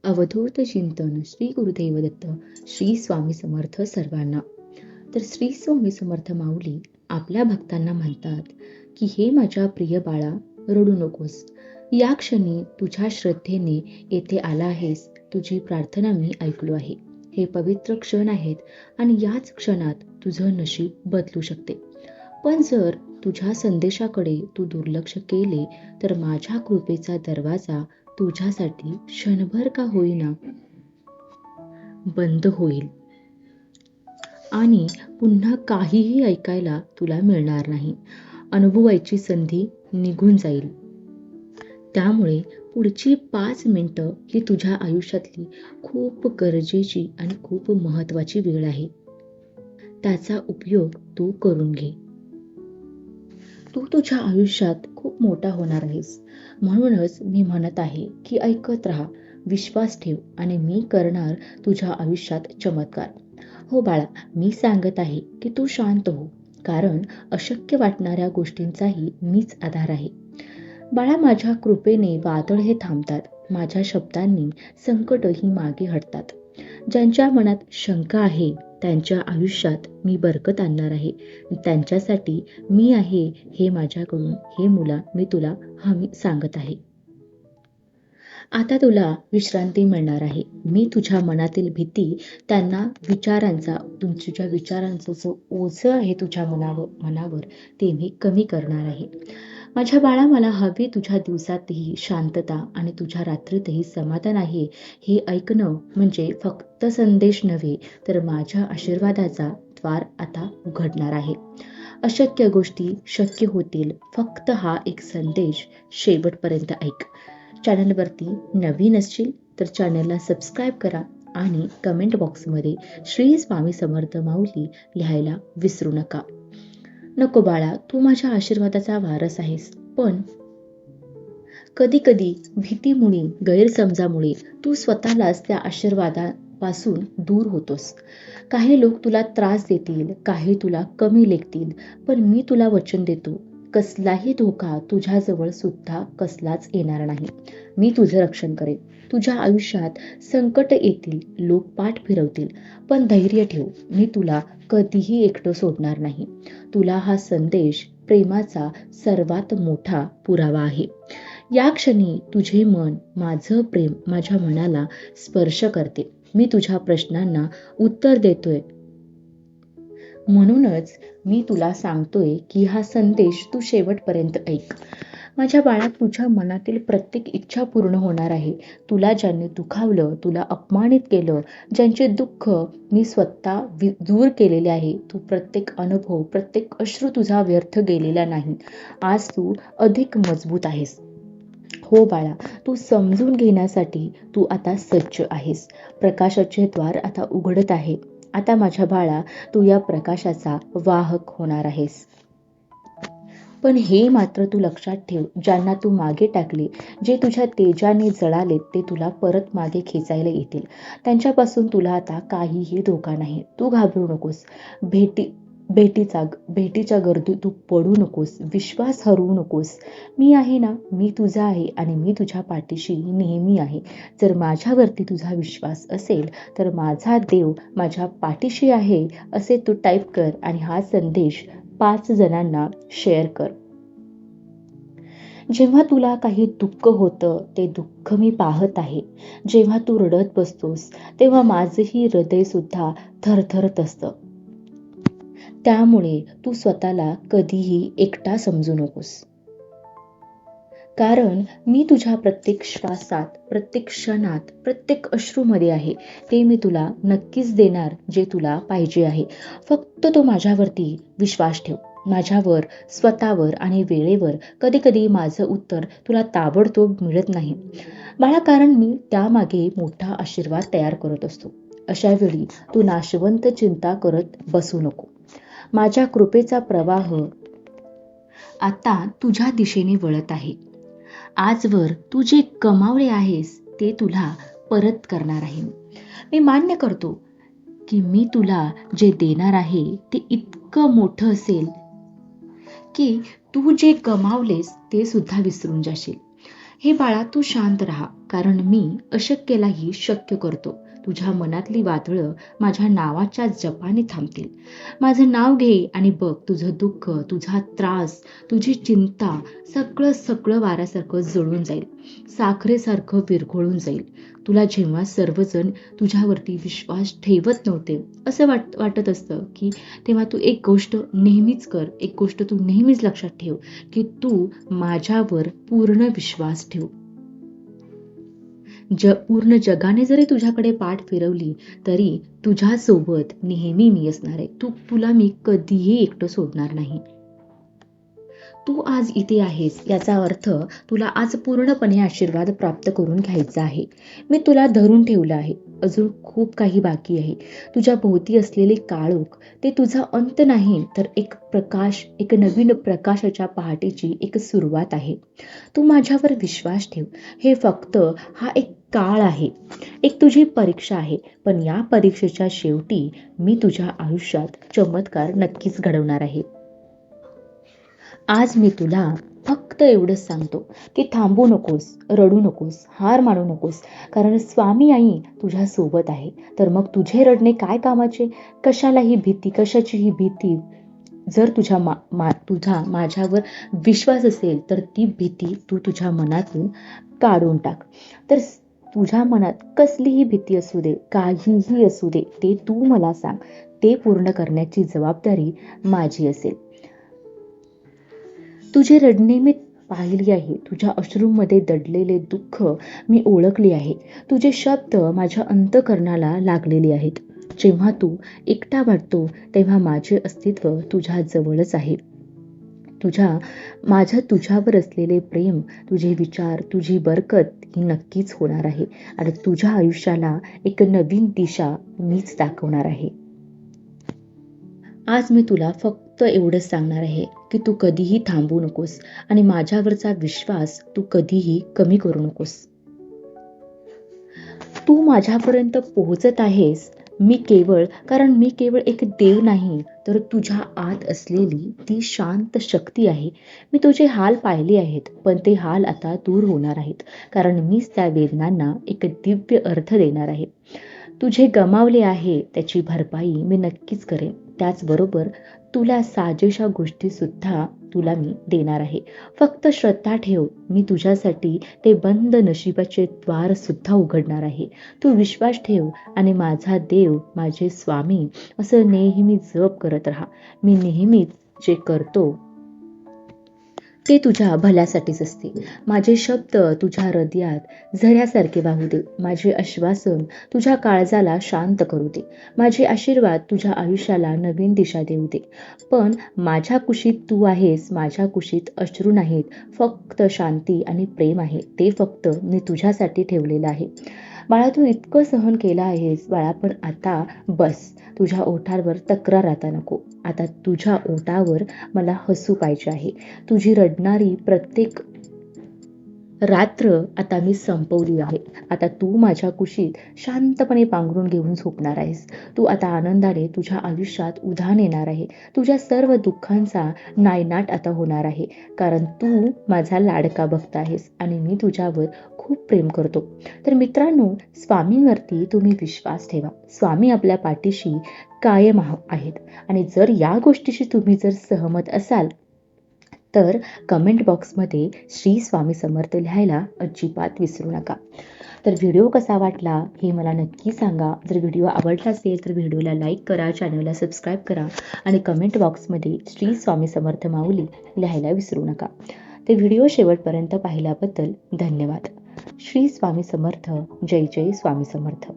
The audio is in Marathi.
अवधूत चिंतन श्री गुरुदेव दत्त. श्री स्वामी समर्थ सर्वांना. तर श्री स्वामी समर्थ माऊली आपल्या भक्तांना म्हणतात की हे माझ्या प्रिय बाळा, रडू नकोस. या क्षणी तुझ्या श्रद्धेने येथे आला आहेस. तुझी प्रार्थना मी ऐकलो आहे. हे पवित्र क्षण आहेत आणि याच क्षणात तुझं नशीब बदलू शकते. पण जर तुझ्या संदेशाकडे तू दुर्लक्ष केले तर माझ्या कृपेचा दरवाजा तुझ्यासाठी क्षणभर का होईना बंद होईल आणि पुन्हा काहीही ऐकायला तुला मिळणार नाही. अनुभवायची संधी निघून जाईल. त्यामुळे पुढची 5 मिनिटं ही तुझ्या आयुष्यातली खूप गरजेची आणि खूप महत्त्वाची वेळ आहे. त्याचा उपयोग तू करून घे. तू तुझ्या आयुष्यात खूप मोठा होणार आहेस. म्हणूनच मी म्हणत आहे की ऐकत राहा, विश्वास ठेव आणि मी करणार तुझ्या आयुष्यात चमत्कार. हो बाळा, मी सांगत आहे की तू शांत हो, कारण अशक्य वाटणाऱ्या गोष्टींचाही मीच आधार आहे. बाळा, माझ्या कृपेने वादळ हे थांबतात. माझ्या शब्दांनी संकटही मागे हटतात. ज्यांच्या मनात शंका आहे त्यांच्या आयुष्यात मी बरकत आणणार आहे. त्यांच्यासाठी मी आहे हे माझ्याकडून हे मुला मी तुला हमी सांगत आहे. आता तुला विश्रांती मिळणार आहे. मी तुझ्या मनातील भीती, तुझ्या विचारांचं जो ओझं आहे तुझ्या मनावर ते मी कमी करणार आहे. माझ्या बाळा, मला हवी तुझ्या दिवसातही शांतता आणि तुझ्या रात्रीतही समाधान आहे. हे ऐकणं म्हणजे फक्त संदेश नव्हे, तर माझ्या आशीर्वादाचा द्वार आता उघडणार आहे. अशक्य गोष्टी शक्य होतील. फक्त हा एक संदेश शेवटपर्यंत ऐक. चॅनलवरती नवीन असशील तर चॅनलला सबस्क्राईब करा आणि कमेंट बॉक्समध्ये श्री स्वामी समर्थ माऊली लिहायला विसरू नका. नको बाळा, तू माझ्या आशीर्वादाचा वारस आहेस, पण कधी कधी भीतीमुळे, गैरसमजामुळे तू स्वतःलाच त्या आशीर्वादापासून दूर होतोस. काही लोक तुला त्रास देतील, काही तुला कमी लेखतील, पण मी तुला वचन देतो, कसलाही धोका तुझ्याजवळ सुद्धा कसलाच येणार नाही. मी तुझं रक्षण करेन. तुझ्या आयुष्यात संकट येतील, लोक पाठ फिरवतील, पण धैर्य ठेव. मी तुला कधीही एकटं सोडणार नाही. तुला हा संदेश प्रेमाचा सर्वात मोठा पुरावा आहे. या क्षणी तुझे मन, माझं प्रेम माझ्या मनाला स्पर्श करते. मी तुझ्या प्रश्नांना उत्तर देतोय. म्हणूनच मी तुला सांगतोय की हा संदेश तू शेवटपर्यंत ऐक. माझ्या बाळा, तुझ्या मनातील प्रत्येक इच्छा पूर्ण होणार आहे. तुला ज्यांनी दुखावलं, तुला अपमानित केलं, ज्यांचे दुःख मी स्वतः दूर केलेले आहे, तू प्रत्येक अनुभव, प्रत्येक अश्रू तुझा व्यर्थ गेलेला नाही. आज तू अधिक मजबूत आहेस. हो बाळा, तू समजून घेण्यासाठी तू आता सज्ज आहेस. प्रकाशाचे द्वार आता उघडत आहे. आता माझ्या बाळा, तू या प्रकाशाचा वाहक होणार आहेस. पण हे मात्र तू लक्षात ठेव, ज्यांना तू मागे टाकले, जे तुझ्या तेजाने जळाले, ते तुला परत मागे खेचायला येतील. त्यांच्यापासून तुला आता काहीही धोका नाही. तू घाबरू नकोस. भेटीच्या गर्दीत तू पडू नकोस. विश्वास हरवू नकोस. मी आहे ना, मी तुझा आहे आणि मी तुझ्या पाठीशी नेहमी आहे. जर माझ्यावरती तुझा विश्वास असेल तर माझा देव माझ्या पाठीशी आहे असे तू टाईप कर आणि हा संदेश 5 जणांना शेअर कर. जेव्हा तुला काही दुःख होतं, ते दुःख मी पाहत आहे. जेव्हा तू रडत बसतोस तेव्हा माझंही हृदय सुद्धा थरथरत असतं. त्यामुळे तू स्वतःला कधीही एकटा समजू नकोस. कारण मी तुझ्या प्रत्येक श्वासात, प्रत्येक क्षणात, प्रत्येक अश्रूमध्ये आहे. ते मी तुला नक्कीच देणार जे तुला पाहिजे आहे. फक्त तो माझ्यावरती विश्वास ठेव. माझ्यावर, स्वतःवर आणि वेळेवर. कधी कधी माझं उत्तर तुला ताबडतोब मिळत नाही बाळा, कारण मी त्यामागे मोठा आशीर्वाद तयार करत असतो. अशा वेळी तू नाशवंत चिंता करत बसू नको. माझ्या कृपेचा प्रवाह आता तुझ्या दिशेने वळत आहे. आजवर तू जे कमावले आहेस ते तुला परत करणार आहे. मी मान्य करतो की मी तुला जे देणार आहे ते इतकं मोठं असेल की तू जे गमावलेस ते सुद्धा विसरून जाशील. हे बाळा, तू शांत राहा, कारण मी अशक्यलाही शक्य करतो. तुझ्या मनातली वादळं माझ्या नावाच्या जपाने थांबतील. माझं नाव घे आणि बघ, तुझं दुःख, तुझा त्रास, तुझी चिंता सगळं सगळं वाऱ्यासारखं जळून जाईल, साखरेसारखं विरघळून जाईल. तुला जेव्हा सर्वजण तुझ्यावरती विश्वास ठेवत नव्हते असं वाटत असतं, की तेव्हा तू एक गोष्ट नेहमीच कर, एक गोष्ट तू नेहमीच लक्षात ठेव, की तू माझ्यावर पूर्ण विश्वास ठेव. पूर्ण जगाने जरी तुझ्याकडे पाठ फिरवली तरी तुझ्यासोबत नेहमी मी असणार आहे. तुला मी कधीही एकटं सोडणार नाही. तू आज इथे आहेस याचा अर्थ तुला आज पूर्णपणे आशीर्वाद प्राप्त करून घ्यायचा आहे. मी तुला धरून ठेवलं आहे. अजून खूप काही बाकी आहे. तुझ्या भोवती असलेले काळोख ते तुझा अंत नाही, तर एक प्रकाश, एक नवीन प्रकाशाच्या पहाटेची एक सुरुवात आहे. तू माझ्यावर विश्वास ठेव. हे फक्त हा एक काळ आहे, एक तुझी परीक्षा आहे. पण या परीक्षेच्या शेवटी मी तुझ्या आयुष्यात चमत्कार नक्कीच घडवणार आहे. आज मी तुला फक्त एवढंच सांगतो, की थांबू नकोस, रडू नकोस, हार मानू नकोस, कारण स्वामी आई तुझ्या सोबत आहे. तर मग तुझे रडणे काय कामाचे? कशालाही भीती, कशाचीही भीती. जर तुझा माझ्यावर विश्वास असेल तर ती भीती तू तुझ्या मनातून काढून टाक. तर तुझ्या मनात कसलीही भीती असू दे, काहीही असू दे, ते तू मला सांग. ते पूर्ण करण्याची जबाबदारी माझी असेल. तुझे रडणे मी पाहिली आहे. तुझ्या अश्रूंमध्ये दडलेले दुःख मी ओळखले आहे. तुझे शब्द माझ्या अंतःकरणाला लागलेले आहेत. जेव्हा तू एकटा वाटतो तेव्हा माझे अस्तित्व तुझ्या जवळच आहे. माझं तुझ्यावर असलेले प्रेम, तुझे विचार, तुझी बरकत ही नक्कीच होणार आहे आणि तुझ्या आयुष्याला एक नवीन दिशा मीच दाखवणार आहे. आज मी तुला फक्त एवढंच सांगणार आहे, की तू कधीही थांबू नकोस आणि माझ्यावरचा विश्वास तू कधीही कमी करू नकोस. तू माझ्यापर्यंत पोहोचत आहेस कारण मी केवळ एक देव नाही, तर तुझ्या आत असलेली ती शांत शक्ती आहे. मी तुझे हाल पाहिले आहेत, पण ते हाल आता दूर होणार आहेत, कारण मीच त्या वेदनांना एक दिव्य अर्थ देणार आहे. तुझे गमावले आहे त्याची भरपाई मी नक्कीच करेन. त्याचबरोबर तुला साजेशा गोष्टी सुद्धा तुला मी देणार आहे. फक्त श्रद्धा ठेव, मी तुझ्यासाठी ते बंद नशिबाचे द्वार सुद्धा उघडणार आहे. तू विश्वास ठेव आणि माझा देव, माझे स्वामी असं नेहमी जप करत राहा. मी नेहमीच जे करतो ते तुझ्या भल्यासाठीच असते. माझे शब्द तुझ्या हृदयात झऱ्यासारखे वाहू दे. माझे आश्वासन तुझ्या काळजाला शांत करू दे. माझे आशीर्वाद तुझ्या आयुष्याला नवीन दिशा देऊ दे. पण माझ्या कुशीत तू आहेस. माझ्या कुशीत अश्रू नाहीत, फक्त शांती आणि प्रेम आहे. ते फक्त मी तुझ्यासाठी ठेवलेलं आहे. बाळा, तू इतकं सहन केलं आहेस बाळा, पण आता बस. तुझ्या ओठांवर तक्रार आता नको. आता तुझ्या ओठावर मला हसू पाहिजे आहे. तुझी रडणारी प्रत्येक रात्र आता मी संपवली आहे. आता तू माझ्या कुशीत शांतपणे पांघरून घेऊन झोपणार आहेस. तू आता आनंदाने तुझ्या आयुष्यात उधाण येणार आहे. तुझ्या सर्व दुःखांचा नायनाट आता होणार आहे, कारण तू माझा लाडका भक्त आहेस आणि मी तुझ्यावर खूप प्रेम करतो. तर मित्रांनो, स्वामींवरती तुम्ही विश्वास ठेवा. स्वामी आपल्या पाठीशी कायम आहेत आणि जर या गोष्टीशी तुम्ही जर सहमत असाल तर कमेंट बॉक्समध्ये श्री स्वामी समर्थ लिहायला अजिबात विसरू नका. तर व्हिडिओ कसा वाटला हे मला नक्की सांगा. जर व्हिडिओ आवडला असेल तर व्हिडिओला लाईक करा, चॅनलला सबस्क्राईब करा आणि कमेंट बॉक्समध्ये श्री स्वामी समर्थ माऊली लिहायला विसरू नका. ते व्हिडिओ शेवटपर्यंत पाहिल्याबद्दल धन्यवाद. श्री स्वामी समर्थ. जय जय स्वामी समर्थ.